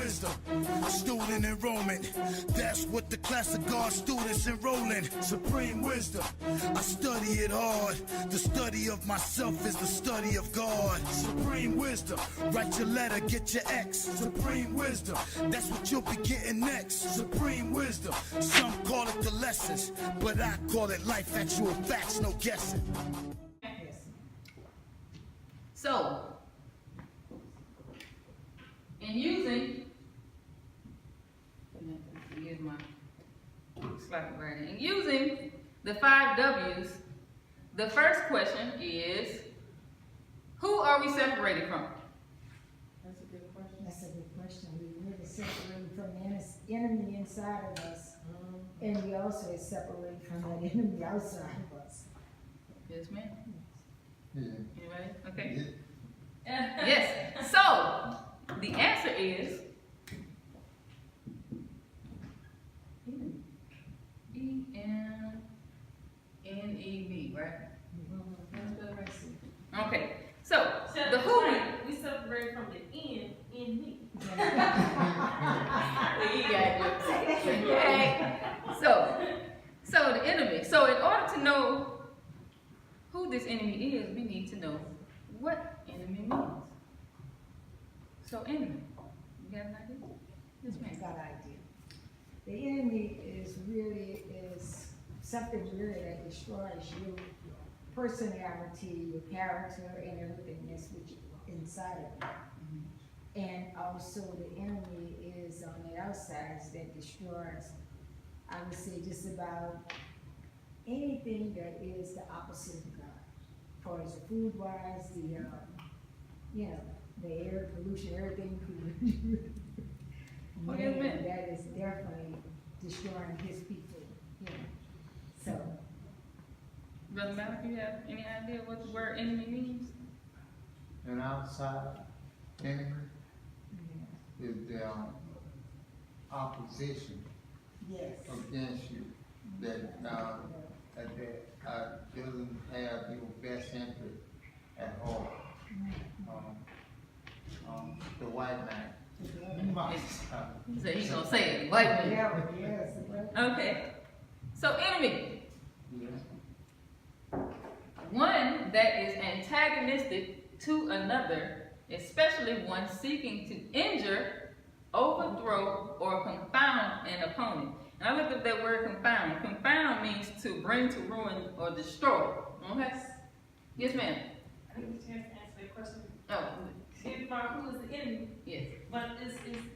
wisdom. Student enrollment, that's what the class of God students enrolling. Supreme wisdom, I study it hard. The study of myself is the study of God. Supreme wisdom, write your letter, get your X. Supreme wisdom, that's what you'll be getting next. Supreme wisdom, some call it the lessons, but I call it life, actual facts, no guessing. So, in using, here's my sloppy writing. In using the 5 W's, the first question is, who are we separated from? That's a good question. That's a good question. We really separated from the enemy inside of us, and we also are separated from that enemy outside of us. Yes, ma'am. Yeah. You ready? Okay. Yeah. Yes. So, the answer is E-N-N-E-B, right? Okay. So, the who. We separate from the N in me. Okay. So the enemy. So in order to know who this enemy is, we need to know what enemy means. So enemy. You got an idea? Yes, I ma'am. got an idea. The enemy is something really that destroys your personality, your character, and everything that's with you inside of you. And also the enemy is on the outside that destroys, I would say, just about anything that is the opposite of God. As far as the food wise, the air pollution, everything. What do you mean? That is definitely destroying his people, So, Brother Malik, you have any idea what the word enemy means? An outside enemy is the opposition yes. against you that doesn't have your best interest at heart. The white man. He said he's gonna say it. White man. Yeah, yes. Okay. So enemy. Yeah. One that is antagonistic to another, especially one seeking to injure, overthrow, or confound an opponent. And I looked up that word confound. Confound means to bring to ruin or destroy. Okay? Yes, ma'am. I didn't get a chance to answer that question. Oh, Who is the enemy? yes. But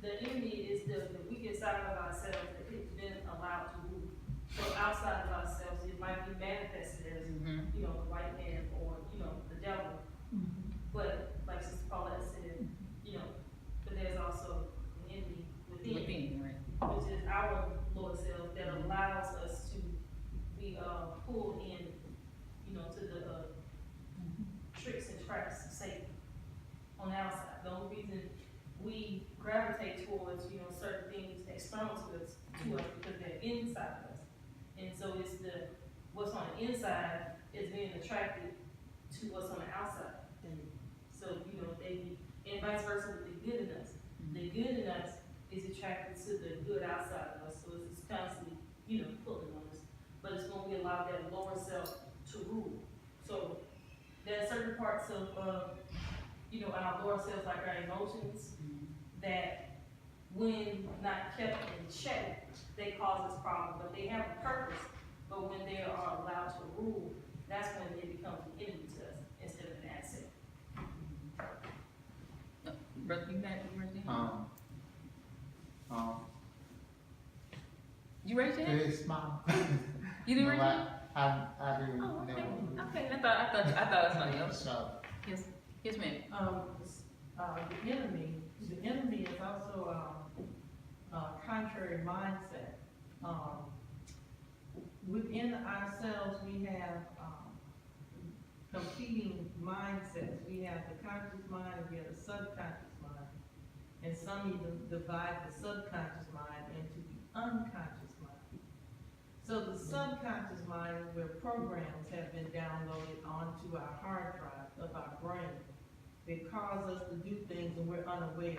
the enemy is the weakest side of ourselves that has been allowed to rule. So outside of ourselves, it might be manifested as, Mm-hmm. the white man or, the devil. But like Sister Paulette said, but there's also an enemy within, Right. which is our lower self that allows us to be pulled in, to the tricks and traps of Satan on the outside. The only reason we gravitate towards, certain things external to us because they're inside of us. And so it's what's on the inside is being attracted to what's on the outside. So, and vice versa with the good in us. The good in us is attracted to the good outside of us. So it's constantly, pulling on us. But it's when we allow that lower self to rule. So there are certain parts of, our lower selves, like our emotions, that when not kept in check, they cause us problems. But they have a purpose. But when they are allowed to rule, that's when they become an enemy to us instead of an asset. Brother, you got you raised your hand? Very small. You didn't raise your hand? I didn't Oh, okay. know. Okay, I thought it was somebody else. So, Yes, ma'am. The enemy is also a contrary mindset. Within ourselves, we have competing mindsets. We have the conscious mind and we have the subconscious mind. And some even divide the subconscious mind into the unconscious mind. So the subconscious mind, where programs have been downloaded onto our hard drive of our brain, that cause us to do things and we're unaware,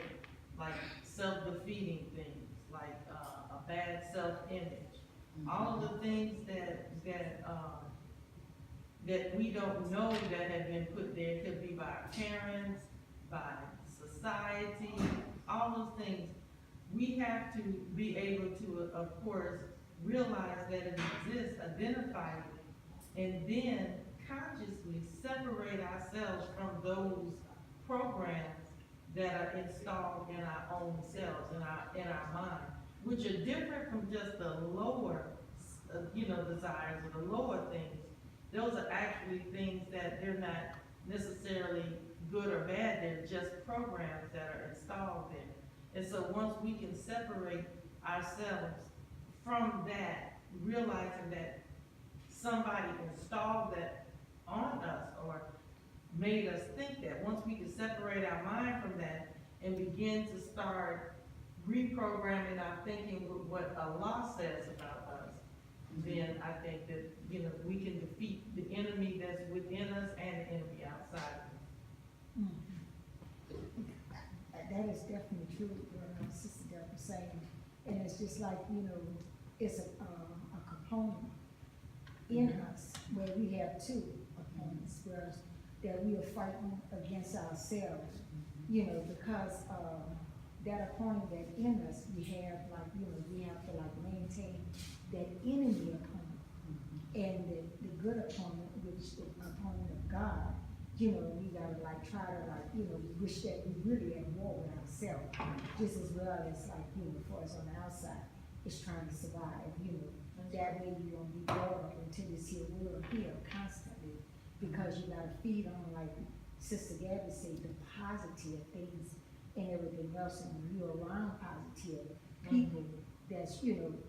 like self-defeating things, like a bad self-image. All of the things that we don't know that have been put there. It could be by our parents, by society, all those things. We have to be able to, of course, realize that it exists, identify it, and then consciously separate ourselves from those programs that are installed in our own selves, in our mind, which are different from just the lower, desires or the lower things. Those are actually things that they're not necessarily good or bad, they're just programs that are installed there. And so once we can separate ourselves from that, realizing that somebody installed that on us or made us think that, once we can separate our mind from that and begin to start reprogramming our thinking with what Allah says about us, then I think that, we can defeat the enemy that's within us and the enemy outside of us. That is definitely true, what Sister Deborah was saying, and it's just like, it's a component in us where we have two opponents, where that we are fighting against ourselves, because that opponent that in us, we have we have to maintain that enemy opponent, and the good opponent, which the opponent of God. We gotta try to we wish that we really at war with ourselves, just as well as for us on the outside, is trying to survive, that way you won't be brought up into this here world here constantly, because you gotta feed on, like Sister Gabby said, the positive things and everything else, and when you're around positive people, that's,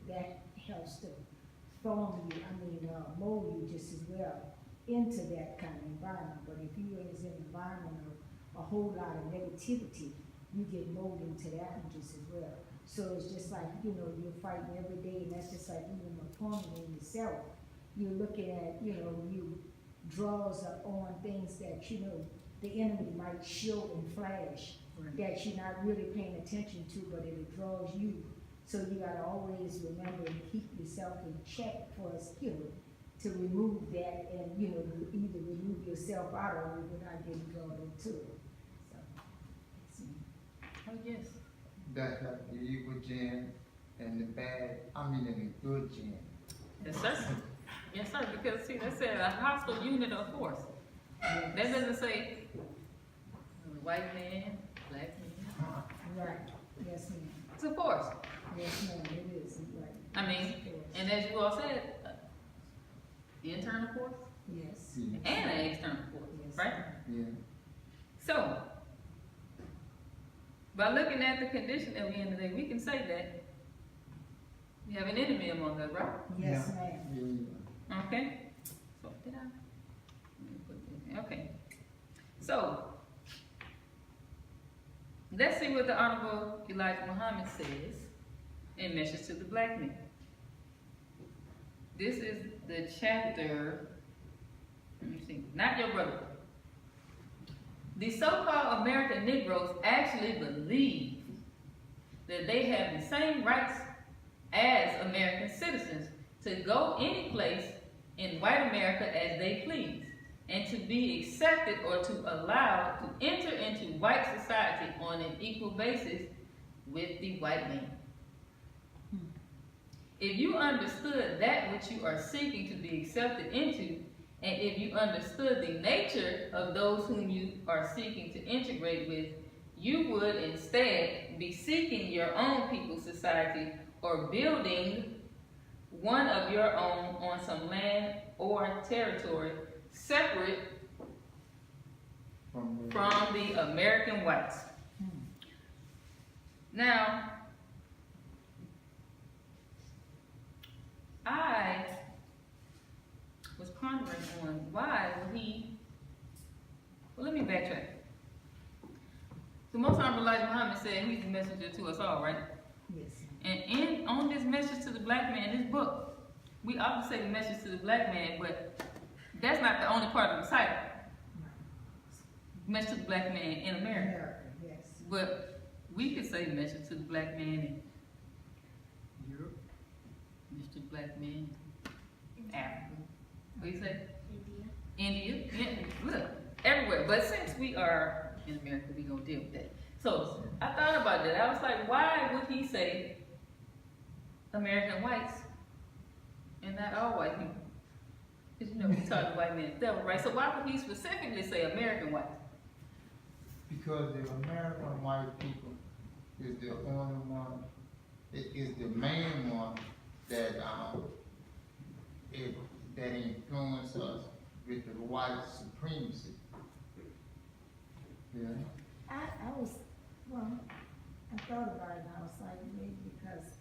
that helps to form you, mold you just as well into that kind of environment. But if you is in an environment of a whole lot of negativity, you get molded into that one just as well. So it's just like, you're fighting every day, and that's just like even an opponent in yourself. You're looking at, you draws up on things that, the enemy might show and flash, that you're not really paying attention to, but it draws you. So you gotta always remember and keep yourself in check for us, to remove that and, either remove yourself out of it without getting drawn into it. So, Oh, yes. That's like the evil gen and the and the good gen. Yes, sir. Yes, sir, because see, that said a hostile unit of force. That doesn't say white man, black man. right, yes ma'am. It's a force. Yes ma'am, it is, right. And as you all said, the internal force Yes. and an external force, Yes. right? Yeah. So, by looking at the condition that we're in today, we can say that we have an enemy among us, right? Yes Yeah. ma'am. Yeah. Okay. So, did I? Let me put this in. Okay. So, let's see what the Honorable Elijah Muhammad says in Message to the Black Man. This is the chapter, let me see, Not Your Brother. The so-called American Negroes actually believe that they have the same rights as American citizens to go any place in white America as they please, and to be accepted or to allow to enter into white society on an equal basis with the white man. If you understood that which you are seeking to be accepted into, and if you understood the nature of those whom you are seeking to integrate with, you would instead be seeking your own people's society or building one of your own on some land or territory separate from the American whites. Now, I was pondering on why would he, well, let me backtrack. The Most Honorable Elijah Muhammad said he's the messenger to us all, right? Yes. And on this message to the black man, this book, we often say the message to the black man, but that's not the only part of the title. Message to the black man in America. Yes. But we could say message to the black man in Europe, Mr. Black Man in Africa. What do you say? India, yeah, look, everywhere. But since we are in America, we gonna deal with that. So I thought about that. I was like, why would he say American whites and not all white people? Because you know we talk white men as devil, right? So why would he specifically say American whites? Because the American white people is the only one, it is the main one that, that influence us with the white supremacy. Yeah. I was, well, I thought about it and I was like, maybe because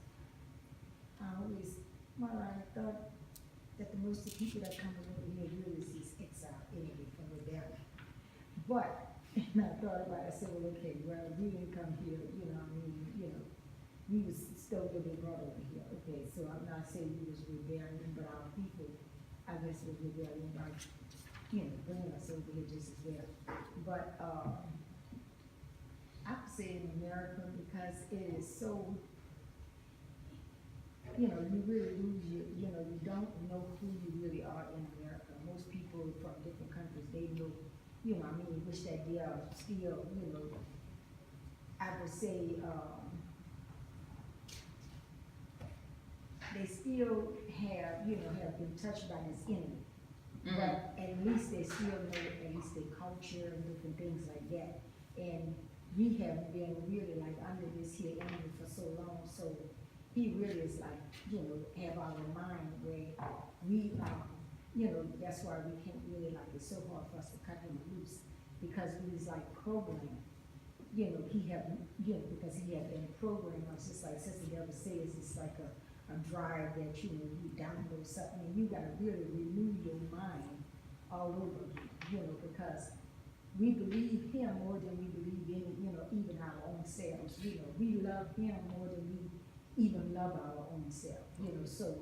I always, well, I thought that the most of the people that come over here really is these exile anyway from rebellion. But, and I thought about it, I said, well, okay, well, we didn't come here, you know, I mean, you know, we was stolen and brought over here. Okay, so I'm not saying we was rebellion, but our people, I guess, was rebellion by, you know, bringing us over here just as well. But, I would say in America because it is so, you know, you really lose your, you know, you don't know who you really are in America. Most people from different countries, they know, you know, I mean, which that they are still, you know, I would say, they still have, you know, have been touched by this enemy. But at least they still know at least their culture and different things like that. And we have been really like under this here enemy for so long, so he really is like, you know, have our mind where we, you know, that's why we can't really like, it's so hard for us to cut him loose, because he's like programmed, you know, he have, you know, because he had been programmed, it's just like Sister Deborah says, it's like a drive that, you know, you download something, and you gotta really renew your mind all over again, you know, because we believe him more than we believe in, you know, even our own selves, you know, we love him more than we even love our own self, you know, so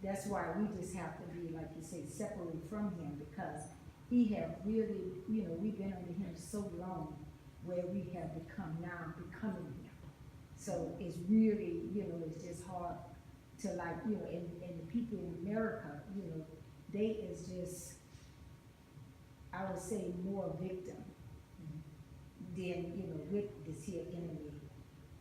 that's why we just have to be, like you say, separate from him, because he have really, you know, we've been under him so long where we have becoming him. So it's really, you know, it's just hard to like, you know, and the people in America, you know, they is just, I would say more victim than, you know, with this here enemy.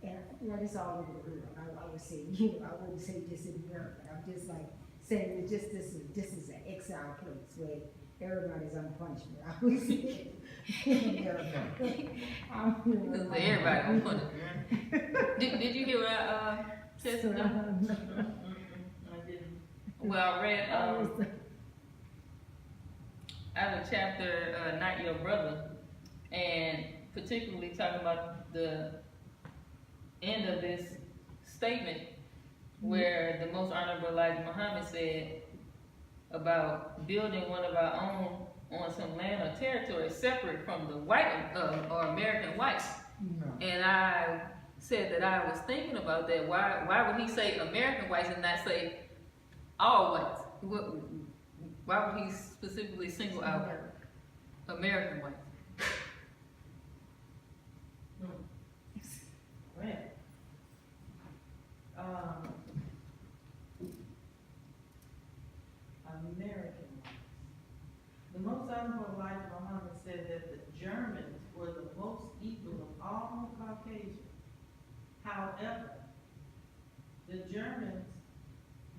And, well, it's all over the world. I would say, you know, I wouldn't say just in America. I'm just like saying that just this is an exile place where everybody's on punishment. I would say in America. You know, Everybody on punishment. Did you hear what I said? I didn't. Well, I read out of chapter Not Your Brother, and particularly talking about the end of this statement where the Most Honorable Elijah Muhammad said about building one of our own on some land or territory separate from the white or American whites. No. And I said that I was thinking about that. Why would he say American whites and not say all whites? Why would he specifically single out American whites? Right. American whites. The Most Honorable Elijah Muhammad said that the Germans were the most equal of all Caucasians. However, the Germans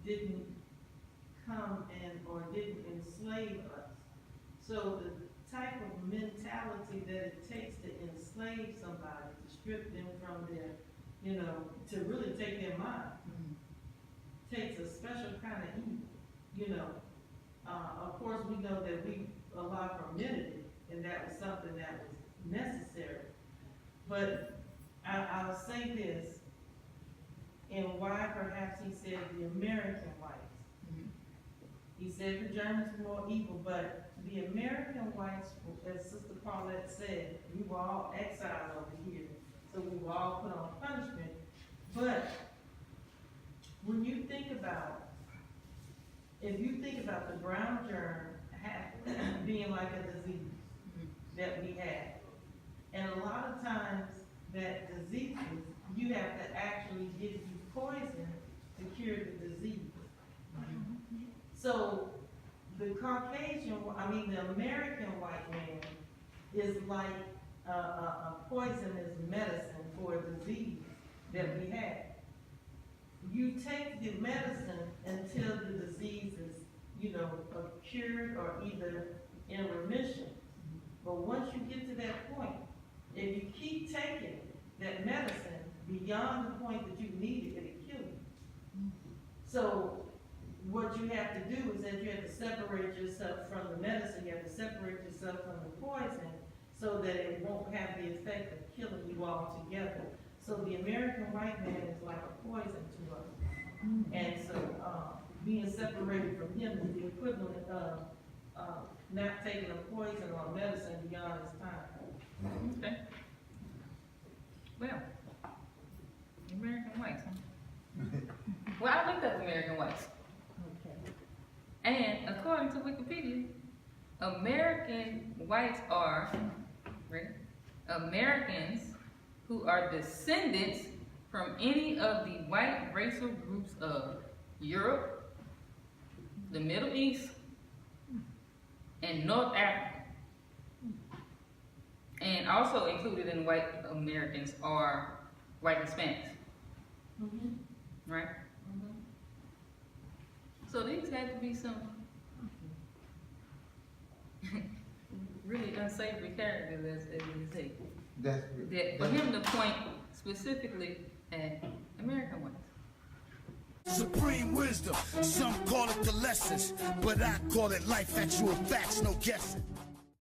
didn't come or didn't enslave us. So the type of mentality that it takes to enslave somebody, to strip them from their, you know, to really take their mind, takes a special kind of evil, you know. Of course, we know that Allah permitted it, and that was something that was necessary. But I'll say this, and why perhaps he said the American whites. He said the Germans were more evil, but the American whites, as Sister Paulette said, we were all exiled over here, so we were all put on punishment. But when you think about, if you think about the brown germ being like a disease that we have, and a lot of times that diseases, you have to actually give you poison to cure the disease. So the the American white man is like a poisonous medicine for a disease that we have. You take the medicine until the disease is, cured or either in remission. But once you get to that point, if you keep taking that medicine beyond the point that you need it, it'll kill you. So what you have to do is that you have to separate yourself from the medicine, you have to separate yourself from the poison so that it won't have the effect of killing you altogether. So the American white man is like a poison to us. And so being separated from him is the equivalent of not taking a poison or medicine beyond his time. Okay. Well, American whites, huh? Well, I looked up American whites. Okay. And according to Wikipedia, American whites are Americans who are descendants from any of the white racial groups of Europe, the Middle East, and North Africa. And also included in white Americans are white Hispanics. Right? So these had to be some really unsavory characters, as you say. That's That for him to point specifically at American whites. Supreme wisdom, some call it the lessons, but I call it life, actual facts, no guessing.